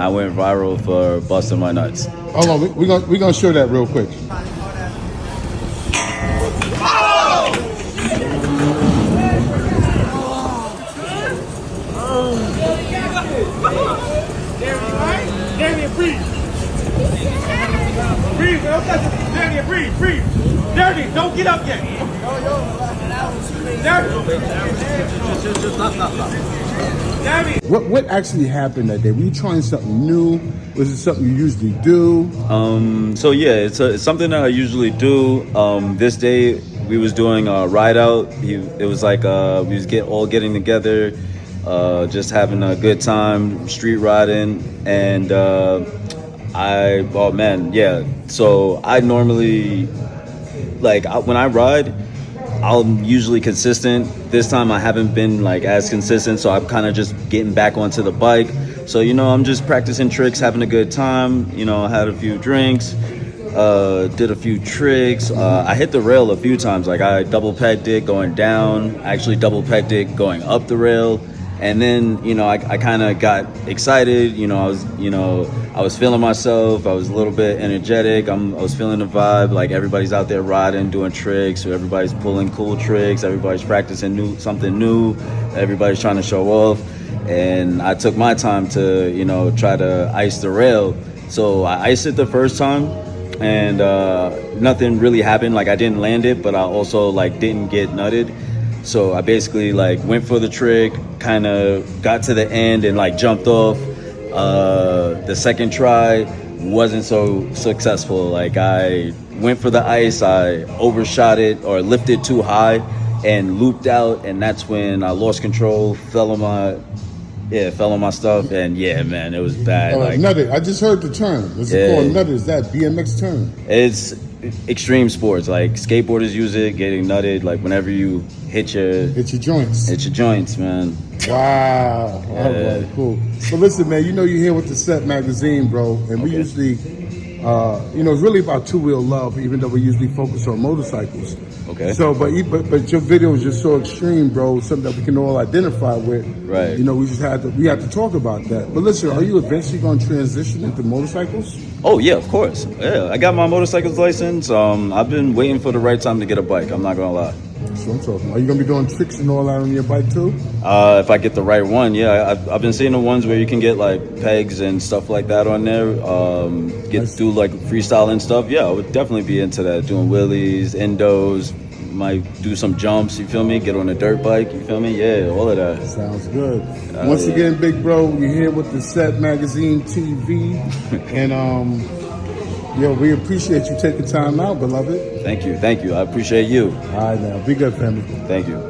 went viral for busting my nuts. Hold on, we gonna show that real quick. Darren, breathe. Breathe, man. Darren, breathe. Darren, don't get up yet. Darren. What actually happened that day? Were you trying something new? Was it something you usually do? So yeah, it's something that I usually do. This day we was doing a ride out. It was like we was getting together, just having a good time, street riding, and oh man, yeah. So I normally when I ride, I'm usually consistent. This time I haven't been like as consistent, so I'm kind of just getting back onto the bike. So I'm just practicing tricks, having a good time. I had a few drinks, did a few tricks. I hit the rail a few times. Like I double pegged it going down, actually double pegged it going up the rail. And then, I kind of got excited. I was feeling myself. I was a little bit energetic. I was feeling the vibe. Like everybody's out there riding, doing tricks. So everybody's pulling cool tricks. Everybody's practicing something new. Everybody's trying to show off. And I took my time to, try to ice the rail. So I iced it the first time, and nothing really happened. Like I didn't land it, but I also didn't get nutted. So I basically went for the trick, kind of got to the end and jumped off. The second try wasn't so successful. I went for the ice, I overshot it or lifted too high and looped out, and that's when I lost control, fell on my stuff, and yeah, man, it was bad. Nutted. I just heard the term. What's it called? Nutted. Is that BMX term? It's extreme sports. Skateboarders use it, getting nutted. Whenever you hit your joints. Hit your joints, man. Wow. Yeah. All right, cool. So listen, man, you're here with the Set magazine, bro, and we usually, it's really about two-wheel love, even though we usually focus on motorcycles. Okay. So, but your video is just so extreme, bro. Something that we can all identify with. Right. We just had to talk about that. But listen, are you eventually going to transition into motorcycles? Oh yeah, of course. Yeah, I got my motorcycles license. I've been waiting for the right time to get a bike. I'm not gonna lie. That's what I'm talking about. Are you gonna be doing tricks and all that on your bike too? If I get the right one, yeah. I've been seeing the ones where you can get pegs and stuff like that on there. Do freestyle stuff. Yeah, I would definitely be into that. Doing wheelies, endos. Might do some jumps, you feel me? Get on a dirt bike, you feel me? Yeah, all of that. Sounds good. Once again, big bro, you're here with the Set Magazine TV. And we appreciate you taking time out, beloved. Thank you. I appreciate you. All right, now. Be good, family. Thank you.